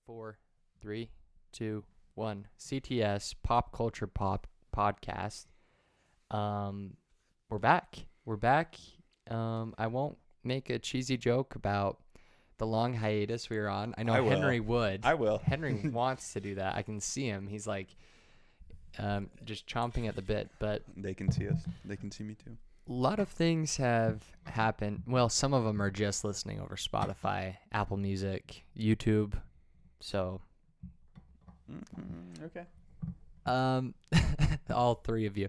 4, 3, 2, 1. CTS Pop Culture Pop Podcast. We're back. I won't make a cheesy joke about the long hiatus we were on. I know I will. Henry would. I will. Henry wants to do that. I can see him. He's like just chomping at the bit. But They can see us. They can see me too. a lot of things have happened. Well, some of them are just listening over Spotify, Apple Music, YouTube. So, Okay. all three of you.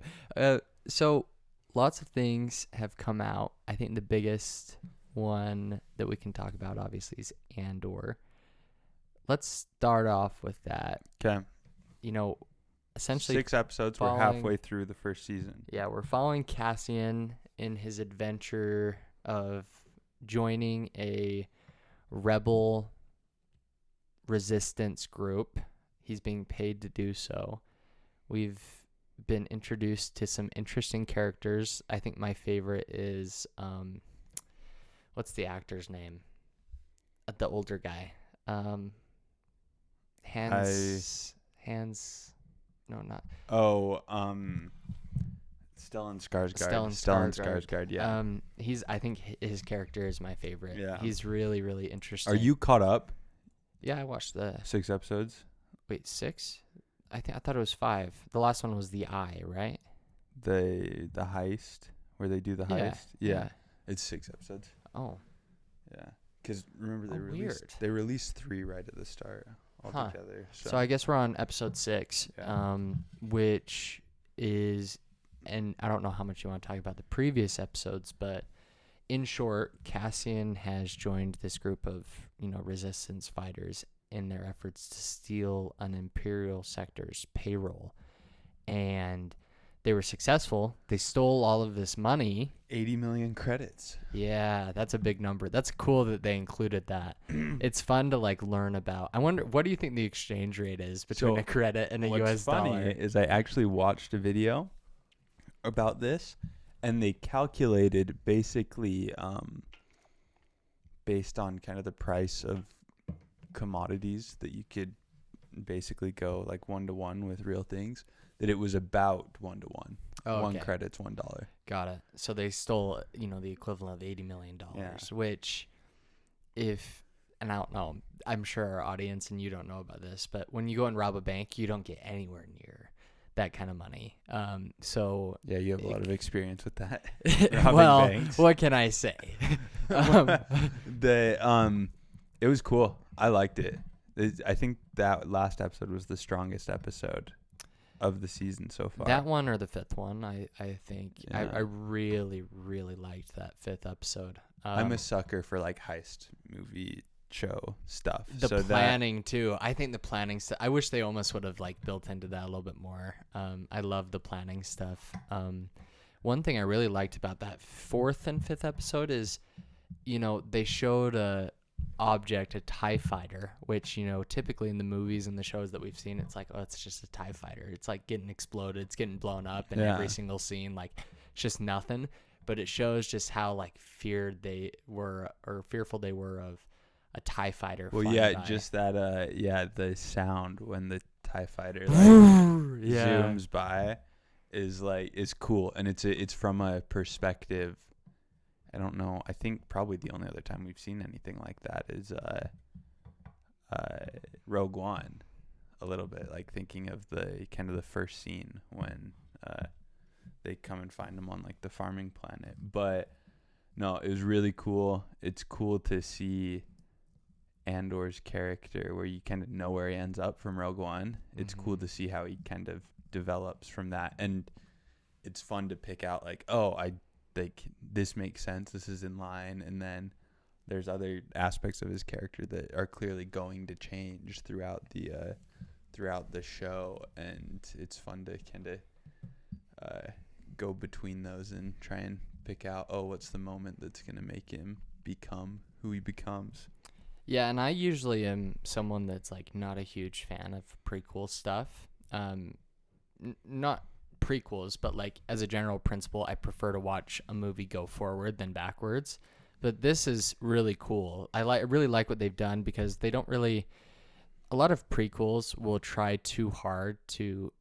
So lots of things have come out. I think the biggest one that we can talk about, obviously, is Andor. Let's start off with that. Okay. You know, essentially 6 episodes. We're halfway through the first season. Yeah, we're following Cassian in his adventure of joining a rebel resistance group. He's being paid to do so. We've been introduced to some interesting characters. I think my favorite is what's the actor's name? The older guy. No, not. Oh, Stellan Skarsgård. Stellan Skarsgård, yeah. I think his character is my favorite. Yeah. He's really, really interesting. Are you caught up? Yeah, I watched the 6 episodes? Wait, 6? I thought it was 5. The last one was the Eye, right? The heist, where they do the heist? Yeah. It's 6 episodes. Oh. Yeah. Because remember Weird. they released 3 right at the start altogether. So I guess we're on episode 6, Yeah. which is, and I don't know how much you want to talk about the previous episodes, but in short, Cassian has joined this group of, resistance fighters in their efforts to steal an Imperial sector's payroll. And they were successful. They stole all of this money. 80 million credits. Yeah, that's a big number. That's cool that they included that. It's fun to learn about. I wonder, what do you think the exchange rate is between a credit and a US dollar? What's funny is I actually watched a video about this, and they calculated basically based on kind of the price of commodities that you could basically go like 1-to-1 with real things, that it was about 1-to-1. Oh, One okay. credit's $1. Got it. So they stole, the equivalent of $80 million, which and I don't know, I'm sure our audience and you don't know about this, but when you go and rob a bank, you don't get anywhere near that kind of money. So yeah, you have a lot of experience with that. Well, banks. What can I say? It was cool. I liked it. I think that last episode was the strongest episode of the season so far. That one or the 5th one, I think. Yeah. I really, really liked that 5th episode. I'm a sucker for heist movie show stuff. The planning too. I think the planning stuff. I wish they almost would have built into that a little bit more. I love the planning stuff. One thing I really liked about that 4th and 5th episode is, they showed a TIE fighter, which, typically in the movies and the shows that we've seen, it's like, oh, it's just a TIE fighter. It's getting exploded. It's getting blown up in every single scene. It's just nothing. But it shows just how fearful they were of a TIE fighter. Well, yeah, by. Just that, the sound when the TIE fighter zooms by is cool, and it's from a perspective. I don't know. I think probably the only other time we've seen anything like that is Rogue One, a little bit, thinking of the kind of the first scene when they come and find him on the farming planet. But no, it was really cool. It's cool to see Andor's character, where you kind of know where he ends up from Rogue One. It's cool to see how he kind of develops from that, and it's fun to pick out this makes sense, this is in line, and then there's other aspects of his character that are clearly going to change throughout the show, and it's fun to kind of go between those and try and pick out, what's the moment that's going to make him become who he becomes. Yeah, and I usually am someone that's not a huge fan of prequel stuff. Not prequels, but as a general principle, I prefer to watch a movie go forward than backwards. But this is really cool. I really like what they've done, because they don't really a lot of prequels will try too hard to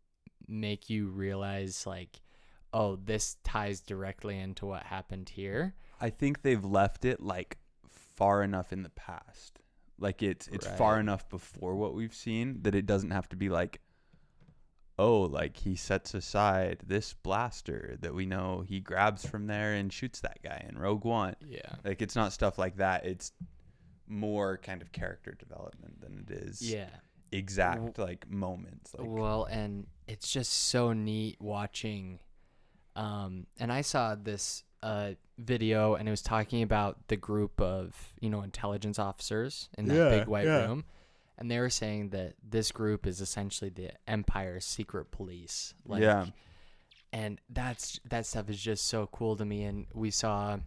make you realize like, oh, this ties directly into what happened here. I think they've left it like far enough in the past. Like it's far enough before what we've seen that it doesn't have to be like, oh, like he sets aside this blaster that we know he grabs from there and shoots that guy in Rogue One. Yeah. Like it's not stuff like that. It's more kind of character development than it is exact like moments. Like, well, and it's just so neat watching. And I saw this video, and it was talking about the group of, intelligence officers in that big white room. And they were saying that this group is essentially the Empire's secret police. Like, and that stuff is just so cool to me. And we saw,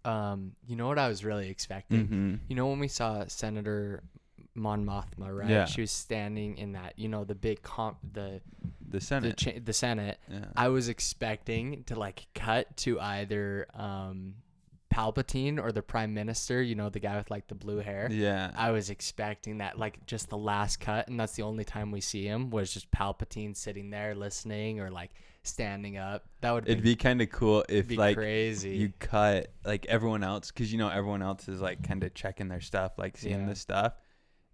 what I was really expecting? Mm-hmm. When we saw Senator Mon Mothma, right? Yeah. She was standing in that, the big the Senate. The Senate. Yeah. I was expecting to like cut to either Palpatine or the Prime Minister, the guy with like the blue hair. Yeah. I was expecting that, like just the last cut, and that's the only time we see him was just Palpatine sitting there listening or like standing up. It'd be kind of cool if like crazy. You cut like everyone else, because everyone else is like kind of checking their stuff, like seeing the stuff.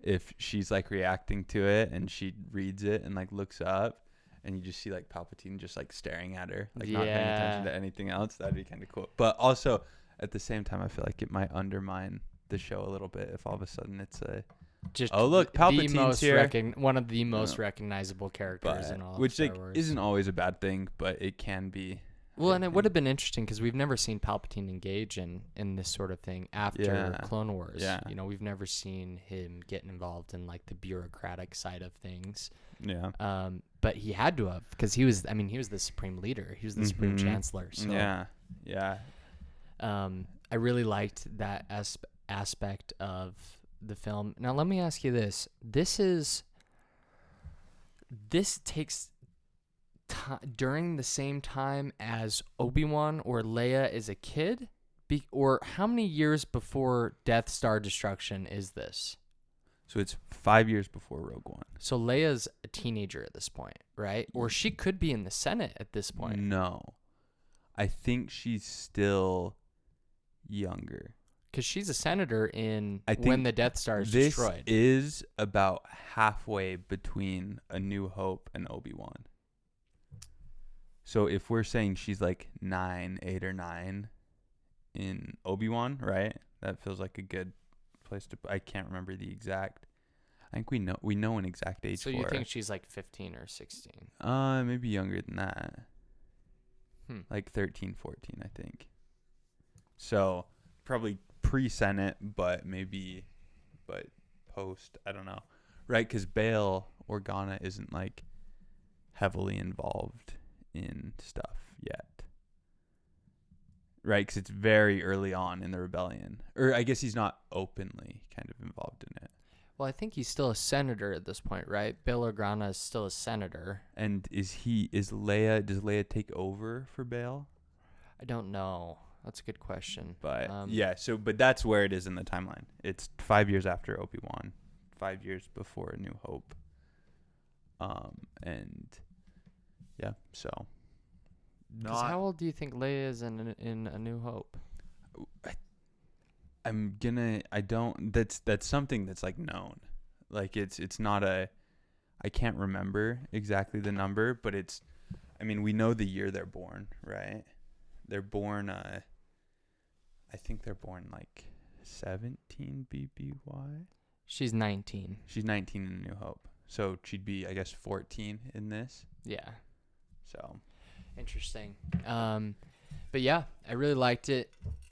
If she's like reacting to it and she reads it and like looks up, and you just see like Palpatine just like staring at her, like not paying attention to anything else, that'd be kind of cool. But also at the same time, I feel like it might undermine the show a little bit if all of a sudden it's just look, Palpatine's here, one of the most recognizable characters in all of Star Wars. Which isn't always a bad thing, but it can be. Well, and it would have been interesting because we've never seen Palpatine engage in this sort of thing after Clone Wars. Yeah. We've never seen him get involved in like the bureaucratic side of things. Yeah. But he had to have, because he was the supreme leader. He was the supreme chancellor. So yeah. I really liked that aspect of the film. Now let me ask you this: this takes during the same time as Obi-Wan or Leia is a kid, or how many years before Death Star destruction is this? So it's 5 years before Rogue One. So Leia's a teenager at this point, right? Or she could be in the Senate at this point. No, I think she's still younger. Because she's a senator when the Death Star is destroyed. This is about halfway between A New Hope and Obi-Wan. So if we're saying she's like 8 or 9 in Obi-Wan, right? That feels like a good place to. I can't remember the exact. I think we know an exact age. So you think she's like 15 or 16? Maybe younger than that. Like 13, 14, I think. So probably pre-Senate, but post. I don't know, right? Because Bail Organa isn't like heavily involved in stuff yet, right? Because it's very early on in the rebellion, or I guess he's not openly kind of involved in it. Well, I think he's still a senator at this point, right? Bail Organa is still a senator. And does Leia take over for Bail? I don't know. That's a good question. But but that's where it is in the timeline. It's 5 years after Obi-Wan, 5 years before A New Hope. And yeah, so. How old do you think Leia is in A New Hope? That's something that's like known. Like it's not I can't remember exactly the number, but we know the year they're born, right? They're born, I think they're born like 17 BBY. She's 19. She's 19 in A New Hope. So she'd be, I guess, 14 in this. Yeah. So. Interesting. But yeah, I really liked it.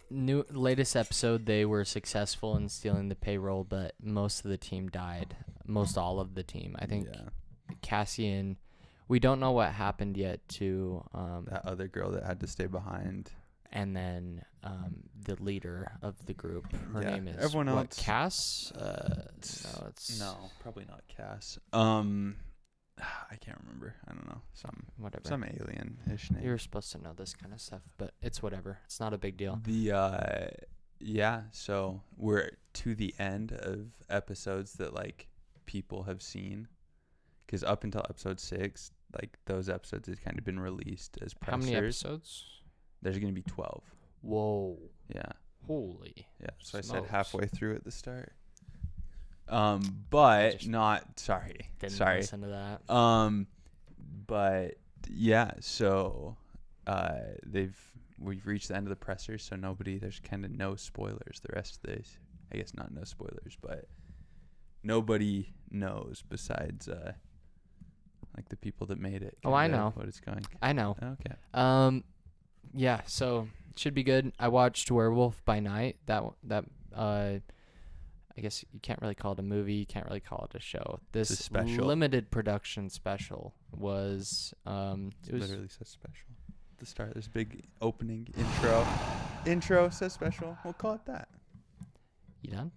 Latest episode, they were successful in stealing the payroll, but most of the team died. Most all of the team. I think Cassian, we don't know what happened yet to that other girl that had to stay behind. And then the leader of the group, her name is everyone else. Cass? No, probably not Cass. I can't remember. I don't know. Some alien-ish name. You're supposed to know this kind of stuff, but it's whatever. It's not a big deal. So we're to the end of episodes that like people have seen, because up until episode 6, like those episodes had kind of been released as pressers. How many episodes? There's gonna be 12. Whoa. Yeah. Holy. Yeah. So smokes. I said halfway through at the start. But just not sorry. Didn't Sorry. listen to that. But yeah. So we've reached the end of the pressers, so there's kind of no spoilers. The rest of this, I guess, not no spoilers, but nobody knows besides like the people that made it. Oh, I know what it's going. I know. Okay. Yeah. So it should be good. I watched Werewolf by Night. I guess you can't really call it a movie. You can't really call it a show. This It's a special. limited production special was It literally says special. At the start, there's a big opening intro. Intro says special. We'll call it that. You done?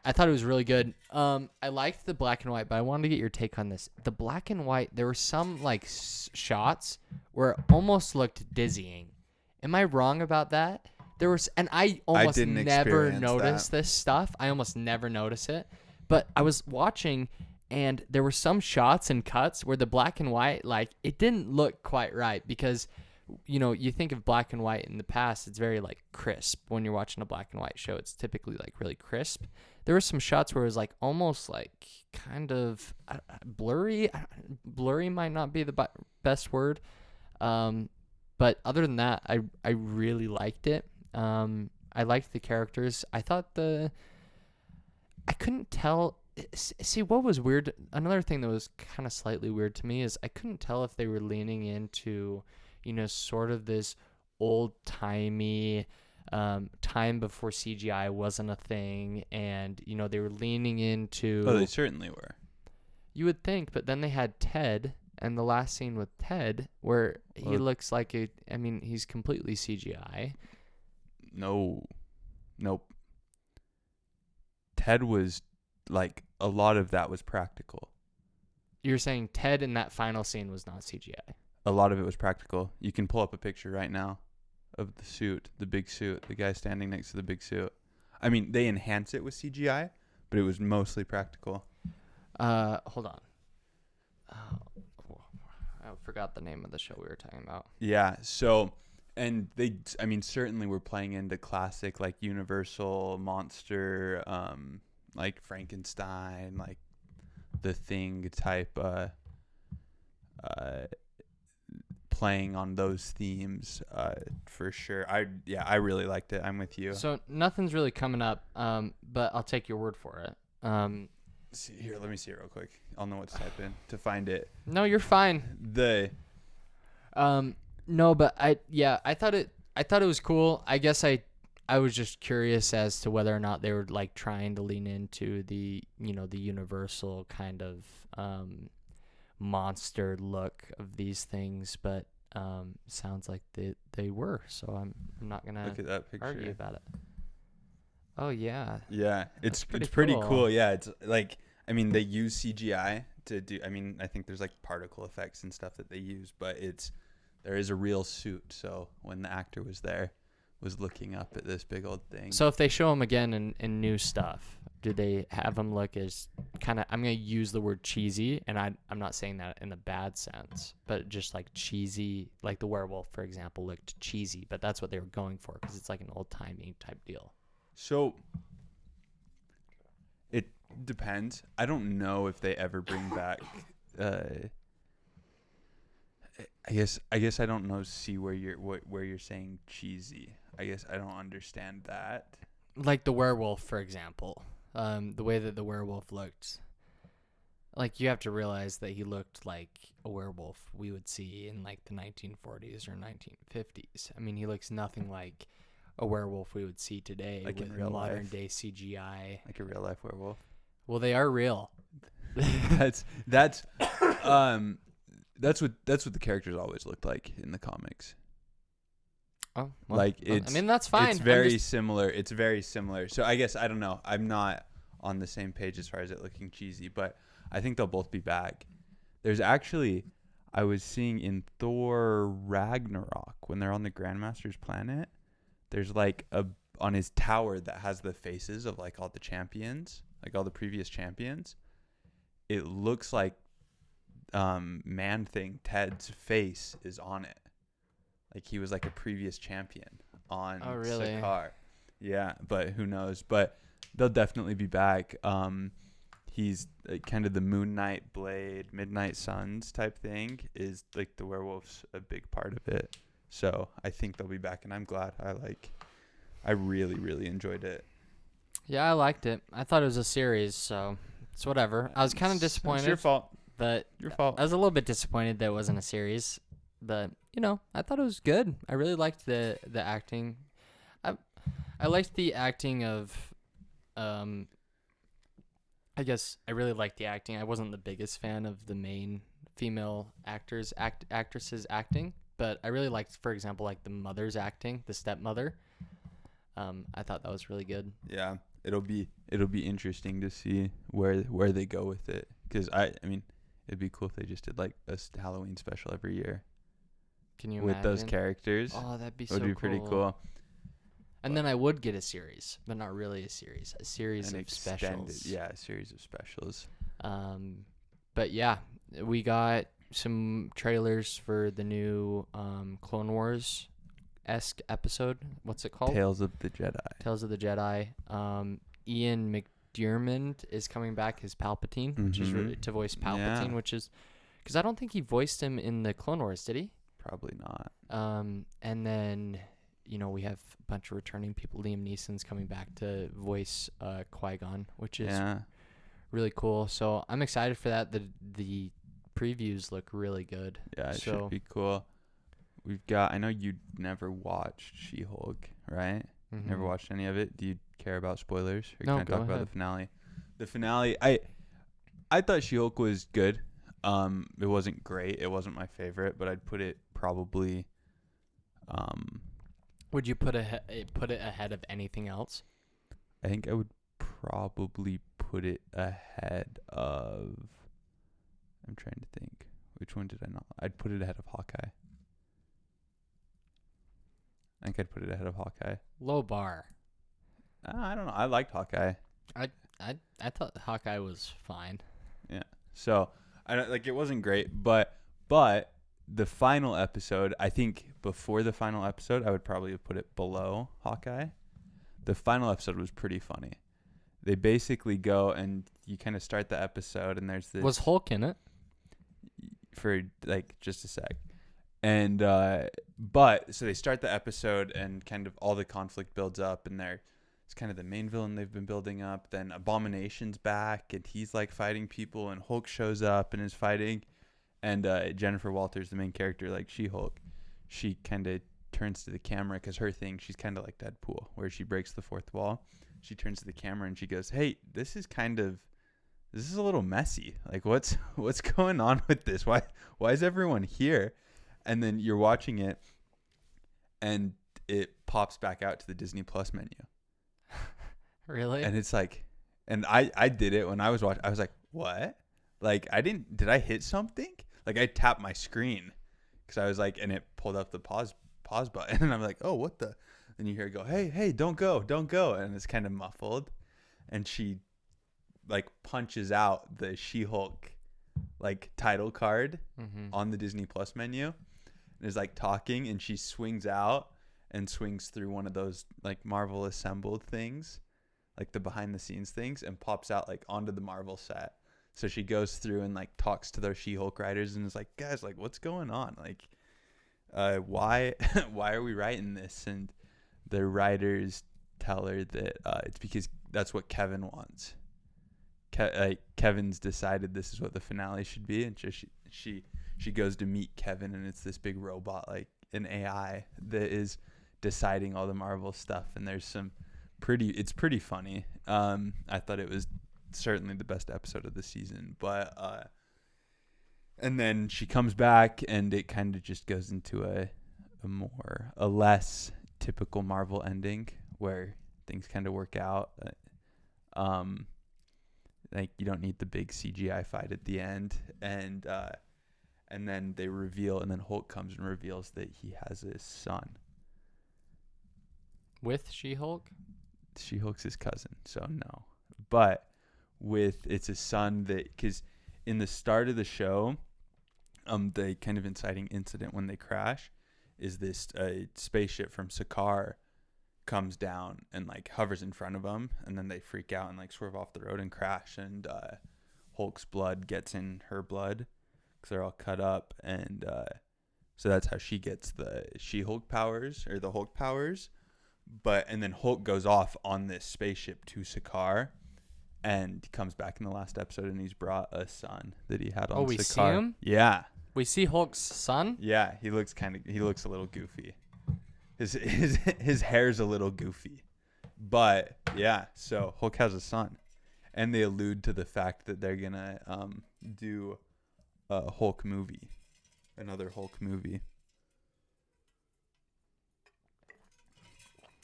I thought it was really good. I liked the black and white, but I wanted to get your take on this. The black and white, there were some like shots where it almost looked dizzying. Am I wrong about that? There was, and I almost didn't never experience notice that. this stuff. I almost never notice it. But I was watching, and there were some shots and cuts where the black and white, like, it didn't look quite right because, you know, you think of black and white in the past, it's very, like, crisp. When you're watching a black and white show, it's typically, like, really crisp. There were some shots where it was, like, almost, like, kind of blurry. Blurry might not be the best word. But other than that, I really liked it. I liked the characters. I thought I couldn't tell. See, what was weird, another thing that was kind of slightly weird to me is I couldn't tell if they were leaning into, you know, sort of this old-timey time before CGI wasn't a thing, and, you know, they were leaning into... Oh, they certainly were. You would think, but then they had Ted, and the last scene with Ted, where he looks like he's completely CGI. No. Nope. Ted was, like, a lot of that was practical. You're saying Ted in that final scene was not CGI? A lot of it was practical. You can pull up a picture right now of the suit, the big suit, the guy standing next to the big suit. I mean, they enhance it with CGI, but it was mostly practical. Hold on. I forgot the name of the show we were talking about. Yeah, so... And certainly we're playing into classic, like, Universal monster, like Frankenstein, like The Thing type, playing on those themes, for sure. I really liked it. I'm with you. So nothing's really coming up, but I'll take your word for it. Here, let me see it real quick. I'll know what to type in to find it. No, you're fine. No, but I thought it was cool. I guess I was just curious as to whether or not they were, like, trying to lean into the, you know, the Universal kind of monster look of these things, but sounds like they were. So I'm not gonna look at that picture. argue about it. Oh yeah. Yeah, it's pretty pretty cool. cool. Yeah, it's like, I mean, they use CGI to do. I mean, I think there's like particle effects and stuff that they use, but there is a real suit. So when the actor was looking up at this big old thing. So if they show him again in new stuff, do they have him look as kind of, I'm going to use the word cheesy, and I'm not saying that in a bad sense, but just like cheesy, like the werewolf, for example, looked cheesy, but that's what they were going for because it's like an old-timey type deal. So it depends. I don't know if they ever bring back I guess I don't know. See where you're saying cheesy. I guess I don't understand that. Like the werewolf, for example, the way that the werewolf looked. Like, you have to realize that he looked like a werewolf we would see in like the 1940s or 1950s. I mean, he looks nothing like a werewolf we would see today, like with in real modern life. day CGI. Like a real life werewolf. Well, they are real. That's what the characters always looked like in the comics. Oh, well, like I mean, that's fine. It's very similar. It's very similar. So I guess I don't know. I'm not on the same page as far as it looking cheesy, but I think they'll both be back. There's actually, I was seeing in Thor Ragnarok when they're on the Grandmaster's planet, there's like on his tower that has the faces of like all the champions like all the previous champions, it looks like Man-Thing Ted's face is on it. Like he was like a previous champion on really? Sakaar. Yeah, but who knows? But they'll definitely be back. He's kind of the Moon Knight, Blade, Midnight Suns type thing. Is like the werewolf's a big part of it. So I think they'll be back, and I'm glad. I really, really enjoyed it. Yeah, I liked it. I thought it was a series, so it's whatever. I was kind of disappointed. It's your fault. But Your fault. I was a little bit disappointed that it wasn't a series. But, I thought it was good. I really liked the acting. I liked the acting of, I guess I really liked the acting. I wasn't the biggest fan of the main female actresses acting, but I really liked, for example, like the mother's acting, the stepmother. I thought that was really good. Yeah, it'll be interesting to see where they go with it. Because I mean, it'd be cool if they just did like a Halloween special every year. Can you with imagine? those characters? Oh, that'd be It would be pretty cool. And then I would get a series, but not really a series. A series An of specials. Yeah, a series of specials. But yeah, we got some trailers for the new Clone Wars-esque episode. What's it called? Tales of the Jedi. Tales of the Jedi. Ian McDiarmid is coming back as Palpatine, which is to voice Palpatine, which is because I don't think he voiced him in the Clone Wars, did he? Probably not. And then we have a bunch of returning people. Liam Neeson's coming back to voice Qui-Gon, which is really cool. So I'm excited for that. The previews look really good. Yeah, it should be cool. I know you never watched She-Hulk, right? Mm-hmm. Never watched any of it. Do you care about spoilers? Or No, can I go talk about ahead. the finale? The finale, I thought She-Hulk was good. It wasn't great. It wasn't my favorite, but I'd put it probably. Would you put it ahead of anything else? I think I would probably put it ahead of. I'm trying to think. Which one did I not? I'd put it ahead of Hawkeye. I think I'd put it ahead of Hawkeye. Low bar. I don't know. I liked Hawkeye. I thought Hawkeye was fine. Yeah. So it wasn't great, but the final episode, I think before the final episode, I would probably have put it below Hawkeye. The final episode was pretty funny. They basically go and you kind of start the episode and there's this. Was Hulk in it? For like just a sec. And but so they start the episode and kind of all the conflict builds up and it's kind of the main villain they've been building up. Then Abomination's back and he's like fighting people and Hulk shows up and is fighting. And Jennifer Walters, the main character, like She-Hulk, she kind of turns to the camera because her thing, she's kind of like Deadpool, where she breaks the fourth wall. She turns to the camera and she goes, "Hey, this is a little messy. Like, what's going on with this? Why is everyone here?" And then you're watching it, and it pops back out to the Disney Plus menu. Really? And it's like, and I did it when I was watching. I was like, "What? Like, did I hit something?" Like, I tapped my screen because I was like, and it pulled up the pause button, and I'm like, "Oh, what the?" And you hear it go, "Hey, don't go," and it's kind of muffled, and she like punches out the She-Hulk like title card on the Disney Plus menu, and is like talking, and she swings out and swings through one of those like Marvel assembled things, like the behind the scenes things, and pops out like onto the Marvel set. So she goes through and like talks to those She-Hulk writers and is like, "Guys, like what's going on? Like, why are we writing this?" And the writers tell her that it's because that's what Kevin wants. Kevin's decided this is what the finale should be, and just she goes to meet Kevin, and it's this big robot, like an AI, that is deciding all the Marvel stuff. And there's it's pretty funny. I thought it was certainly the best episode of the season, but and then she comes back, and it kind of just goes into a less typical Marvel ending where things kind of work out. Like you don't need the big CGI fight at the end, and then they reveal, and then Hulk comes and reveals that he has a son. With She-Hulk? She-Hulk's his cousin, so no. But with it's a son that because in the start of the show, the kind of inciting incident when they crash is this spaceship from Sakaar comes down and like hovers in front of them, and then they freak out and like swerve off the road and crash, and Hulk's blood gets in her blood because they're all cut up, and so that's how she gets the She-Hulk powers or the Hulk powers. And then Hulk goes off on this spaceship to Sakaar and comes back in the last episode, and he's brought a son that he had on Sakaar. Oh, we see him? Yeah. We see Hulk's son? Yeah, he looks a little goofy. His hair's a little goofy. But yeah, so Hulk has a son. And they allude to the fact that they're going to do a Hulk movie. Another Hulk movie.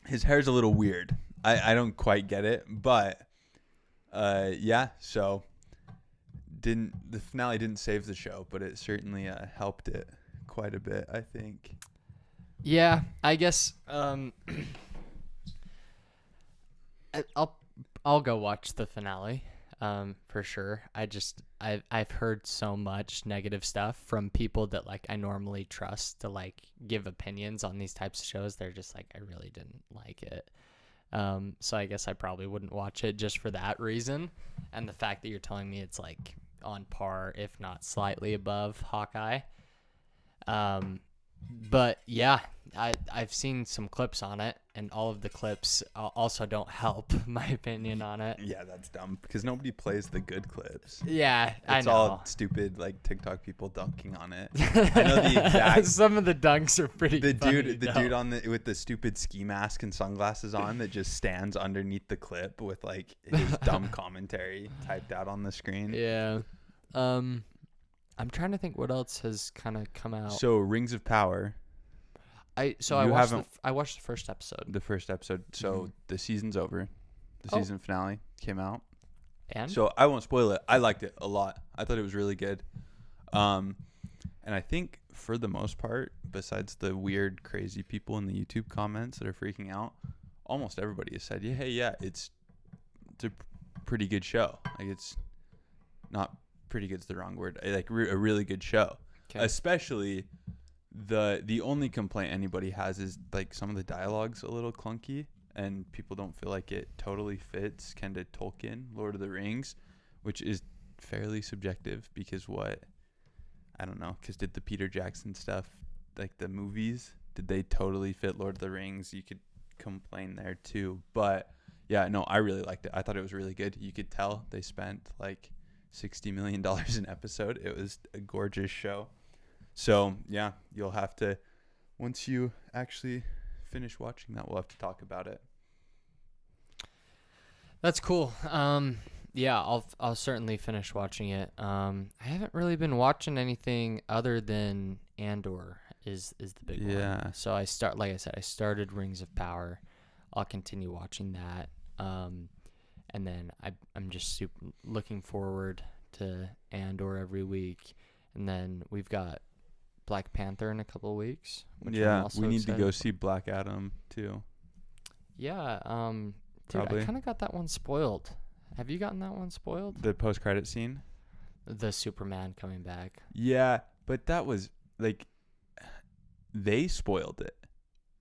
His hair's a little weird. I don't quite get it, but yeah, so the finale didn't save the show, but it certainly helped it quite a bit, I think. Yeah, I guess I'll go watch the finale for sure. I've heard so much negative stuff from people that like I normally trust to like give opinions on these types of shows. They're just like, I really didn't like it. So I guess I probably wouldn't watch it just for that reason. And the fact that you're telling me it's like on par, if not slightly above Hawkeye. But yeah, I've seen some clips on it, and all of the clips also don't help my opinion on it. Yeah, that's dumb because nobody plays the good clips. Yeah, I know. It's all stupid like TikTok people dunking on it. I know the exact. Some of the dunks are pretty. The funny, dude on with the stupid ski mask and sunglasses on that just stands underneath the clip with like his dumb commentary typed out on the screen. Yeah. I'm trying to think what else has kind of come out. So Rings of Power. I watched the first episode. The first episode. So the season's over. The season finale came out. And so I won't spoil it. I liked it a lot. I thought it was really good. And I think for the most part, besides the weird, crazy people in the YouTube comments that are freaking out, almost everybody has said, yeah, it's a pretty good show. Like it's not pretty good's the wrong word. Like a really good show. Okay. Especially the only complaint anybody has is like some of the dialogue's a little clunky and people don't feel like it totally fits kind of Tolkien, Lord of the Rings, which is fairly subjective because I don't know, because did the Peter Jackson stuff, like the movies, did they totally fit Lord of the Rings? You could complain there too. But yeah, no, I really liked it. I thought it was really good. You could tell they spent like $60 million an episode. It was a gorgeous show. So yeah, you'll have to, once you actually finish watching that, we'll have to talk about it. That's cool. Yeah, I'll certainly finish watching it. I haven't really been watching anything other than Andor is the big one. So I started Rings of Power. I'll continue watching that. And then I'm just super looking forward to Andor every week. And then we've got Black Panther in a couple of weeks. Yeah, we need to go see Black Adam too. Yeah, dude, probably. I kind of got that one spoiled. Have you gotten that one spoiled? The post-credit scene? The Superman coming back. Yeah, but that was, like, they spoiled it.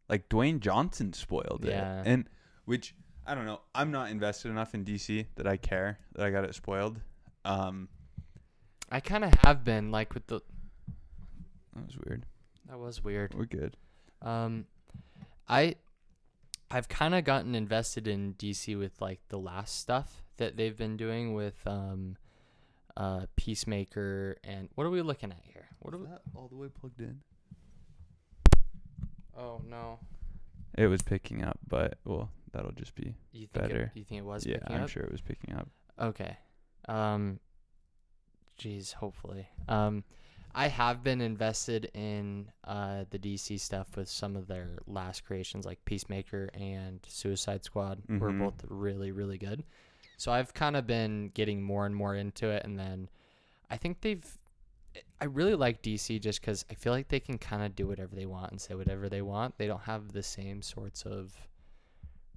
Like, Dwayne Johnson spoiled it. And, which, I don't know. I'm not invested enough in DC that I care that I got it spoiled. I kind of have been, like, with the... That was weird. That was weird. We're good. I've kind of gotten invested in DC with, like, the last stuff that they've been doing with Peacemaker. And what are we looking at here? Is that all the way plugged in? Oh, no. It was picking up, but, well, that'll just be better. You think it was picking up? Yeah, I'm sure it was picking up. Okay. Hopefully. I have been invested in the DC stuff with some of their last creations, like Peacemaker and Suicide Squad, were both really, really good. So I've kind of been getting more and more into it, and then I think I really like DC just because I feel like they can kind of do whatever they want and say whatever they want. They don't have the same sorts of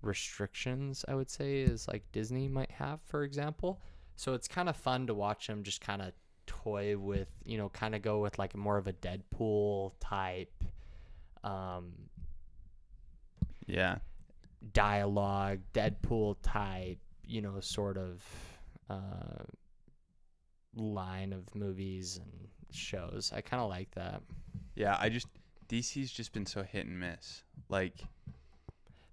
restrictions, I would say, as like Disney might have, for example. So it's kind of fun to watch him just kind of toy with, you know, kind of go with like more of a Deadpool type um, Yeah. dialogue, Deadpool type, you know, sort of uh, line of movies and shows. I kind of like that. Yeah, DC's just been so hit and miss. Like,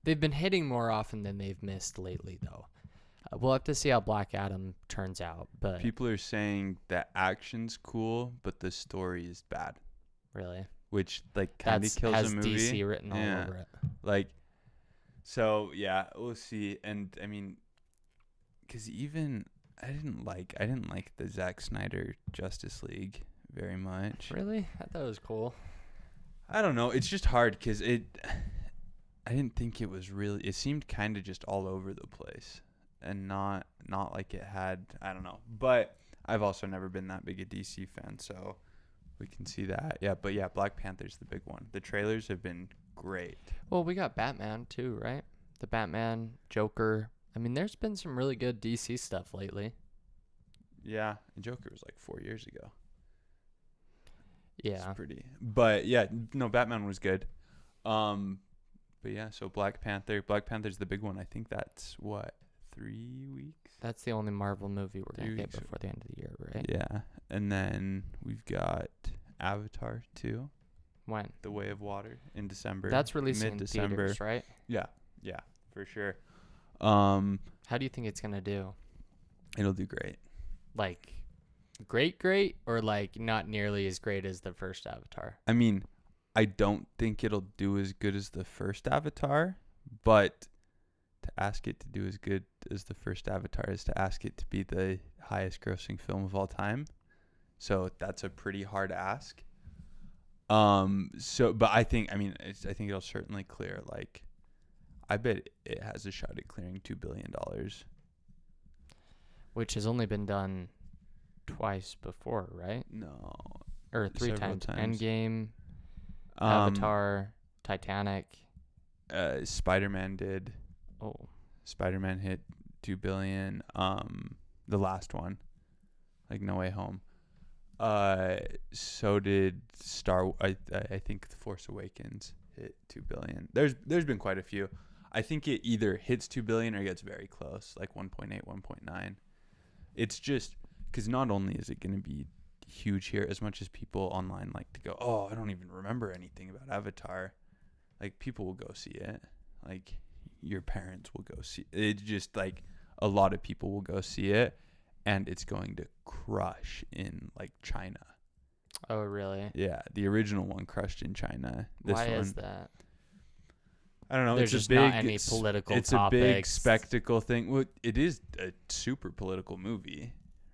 They've been hitting more often than they've missed lately, though. We'll have to see how Black Adam turns out, but people are saying that action's cool, but the story is bad, really, which like kind of kills has the movie. DC written all over it. Like, so yeah, we'll see. And I mean, because even I didn't like the Zack Snyder Justice League very much. Really, I thought it was cool. I don't know. It's just hard because I didn't think it was really. It seemed kind of just all over the place, and not like it had. I don't know. But I've also never been that big a DC fan, so we can see that. Yeah, but yeah, Black Panther's the big one. The trailers have been great. Well, we got Batman too, right? The Batman, Joker. I mean, there's been some really good DC stuff lately. Yeah, and Joker was like 4 years ago. Yeah. It's pretty. But yeah, no, Batman was good. But yeah, so Black Panther's the big one. I think that's what, 3 weeks? That's the only Marvel movie we're going to get weeks. before the end of the year, right? Yeah. And then we've got Avatar 2, When? The Way of Water, in December. That's releasing in mid-December. theaters, right? Yeah, for sure. How do you think it's going to do? It'll do great. Like, great, or like not nearly as great as the first Avatar? I mean, I don't think it'll do as good as the first Avatar, but to ask it to do as good as the first Avatar is to ask it to be the highest grossing film of all time. So that's a pretty hard ask. But I think it'll certainly clear, like, I bet it has a shot at clearing $2 billion. Which has only been done twice before, right? No. Or three Several times. times. Endgame, Avatar, Titanic. Spider-Man did. Oh. Spider-Man hit $2 billion. The last one, like No Way Home. So did I think The Force Awakens hit $2 billion. There's been quite a few. I think it either hits $2 billion or gets very close, like 1.8, 1.9. It's just because not only is it going to be huge here, as much as people online like to go, oh, I don't even remember anything about Avatar. Like, people will go see it. Like, your parents will go see it. It's just like a lot of people will go see it, and it's going to crush in like China. Oh, really? Yeah, the original one crushed in China. Why is that? I don't know. There's it's just a big, not any political It's topics. a big spectacle thing. Well, it is a super political movie,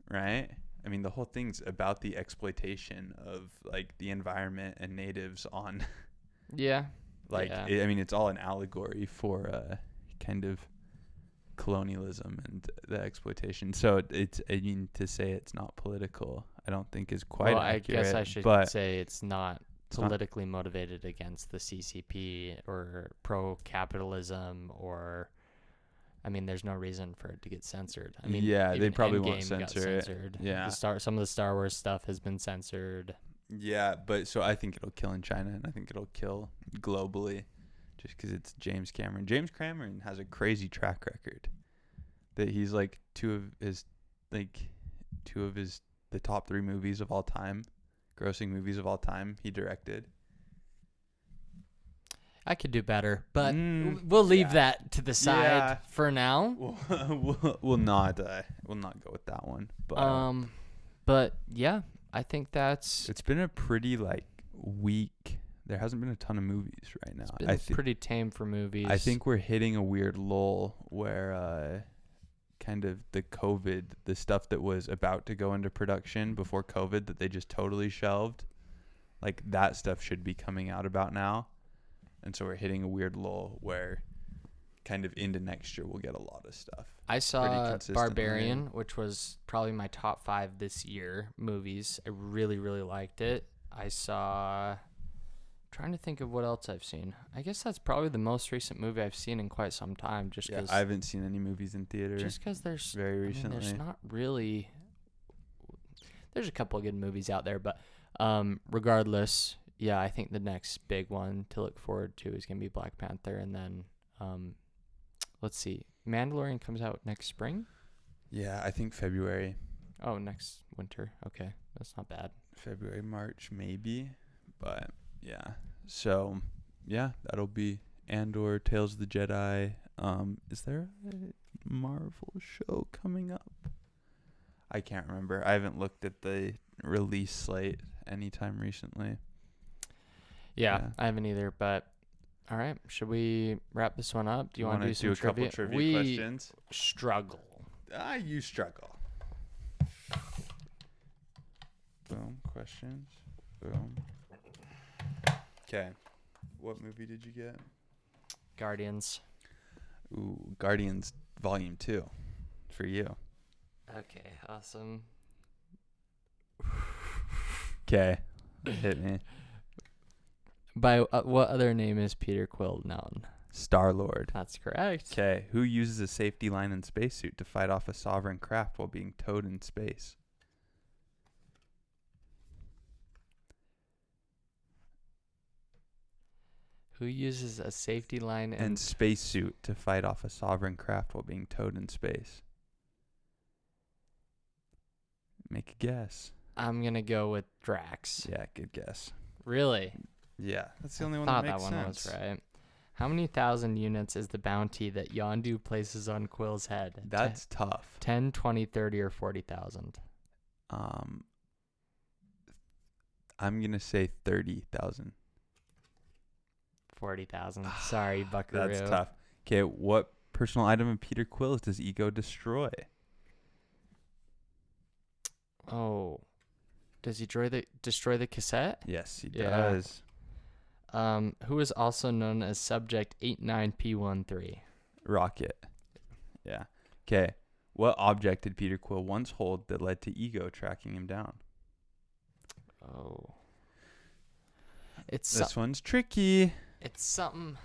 right? I mean, the whole thing's about the exploitation of like the environment and natives on. Yeah. Like, yeah. It's all an allegory for kind of colonialism and the exploitation. So to say it's not political, I don't think is quite accurate. I guess I should say it's not politically motivated against the CCP or pro-capitalism, or I mean, there's no reason for it to get censored. I mean, yeah, they probably Endgame won't censor it. Yeah, some of the Star Wars stuff has been censored. Yeah, but so I think it'll kill in China, and I think it'll kill globally, just because it's James Cameron. James Cameron has a crazy track record. That he's like two of his the top 3 movies of all time, grossing movies of all time, he directed. I could do better, but we'll leave that to the side for now. We'll not go with that one. But yeah, I think it's been a pretty like week. There hasn't been a ton of movies right now. It's been pretty tame for movies. I think we're hitting a weird lull where kind of the stuff that was about to go into production before COVID that they just totally shelved, like that stuff should be coming out about now. And so we're hitting a weird lull where kind of into next year we'll get a lot of stuff. I saw Barbarian, which was probably my top 5 this year movies. I really, really liked it. I saw Trying to think of what else I've seen. I guess that's probably the most recent movie I've seen in quite some time. Just Yeah, because I haven't seen any movies in theater. Just because there's very recently. there's not really. There's a couple of good movies out there, but regardless, yeah, I think the next big one to look forward to is gonna be Black Panther, and then let's see, Mandalorian comes out next spring. Yeah, I think February. Oh, next winter. Okay, that's not bad. February, March, maybe, but. Yeah. So, yeah, that'll be Andor, Tales of the Jedi. Is there a Marvel show coming up? I can't remember. I haven't looked at the release slate anytime recently. Yeah, I haven't either. But all right, should we wrap this one up? Do you want to do some a couple trivia questions? Struggle. You struggle. Boom. Questions. Boom. Okay. What movie did you get? Guardians. Ooh, Guardians Volume 2 for you. Okay, awesome. Okay. Hit me. By what other name is Peter Quill known? Star-Lord. That's correct. Okay. Who uses a safety line and spacesuit to fight off a sovereign craft while being towed in space? Who uses a safety line and spacesuit to fight off a sovereign craft while being towed in space? Make a guess. I'm going to go with Drax. Yeah, good guess. Really? Yeah, that's the only I one thought that makes that one sense. was right. How many thousand units is the bounty that Yondu places on Quill's head? That's tough. 10, 20, 30, or 40,000? I'm going to say 30,000. 40,000. Sorry, Buckaroo. That's tough. Okay, what personal item of Peter Quill's does Ego destroy? Oh. Does he destroy the cassette? Yes, he Yeah. does. Who is also known as Subject 89P13? Rocket. Yeah. Okay, what object did Peter Quill once hold that led to Ego tracking him down? Oh. This one's tricky. It's something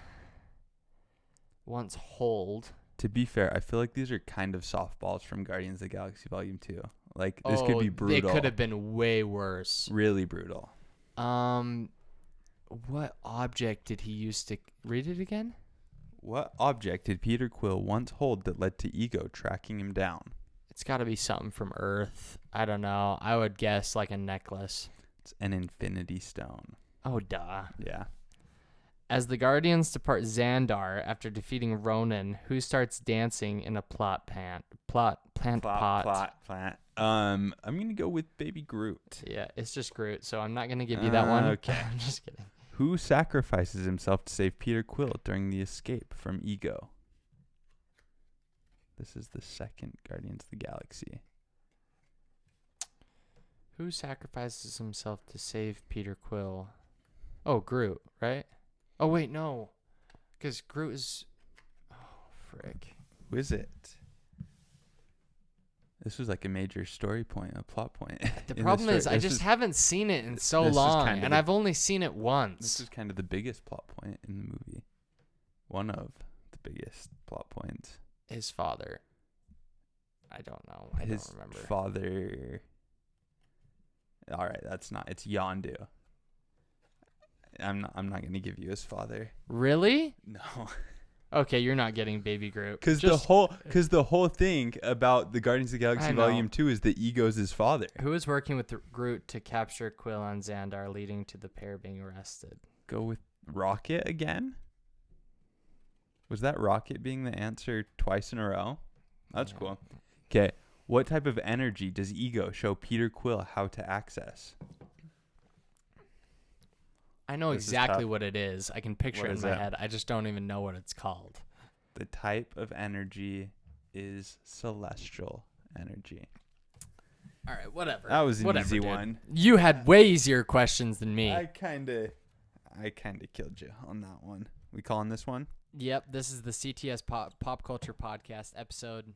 once hold. To be fair, I feel like these are kind of softballs from Guardians of the Galaxy Volume 2. Like, this could be brutal. It could have been way worse. Really brutal. What object did he use to... Read it again? What object did Peter Quill once hold that led to Ego tracking him down? It's got to be something from Earth. I don't know. I would guess like a necklace. It's an Infinity Stone. Oh, duh. Yeah. As the Guardians depart Xandar after defeating Ronan, who starts dancing in a plant pot? I'm going to go with Baby Groot. Yeah, it's just Groot, so I'm not going to give you that one. Okay. I'm just kidding. Who sacrifices himself to save Peter Quill during the escape from Ego? This is the second Guardians of the Galaxy. Who sacrifices himself to save Peter Quill? Oh, Groot, right? Oh, wait, no. Because Groot is... Oh, frick. Who is it? This was like a major story point, a plot point. The problem is I just haven't seen it in so long, and I've only seen it once. This is kind of the biggest plot point in the movie. One of the biggest plot points. His father. I don't know. I don't remember. His father... All right, that's not... It's Yondu. I'm not going to give you his father. Really? No. Okay, you're not getting Baby Groot. Because the whole thing about the Guardians of the Galaxy Volume 2 is that Ego's his father. Who is working with Groot to capture Quill on Xandar, leading to the pair being arrested? Go with Rocket again? Was that Rocket being the answer twice in a row? That's cool. Okay, what type of energy does Ego show Peter Quill how to access? I know exactly what it is. I can picture it in my head. I just don't even know what it's called. The type of energy is celestial energy. All right, whatever. That was an easy one. You had way easier questions than me. I kind of killed you on that one. We calling this one? Yep, this is the CTS Pop Culture Podcast, episode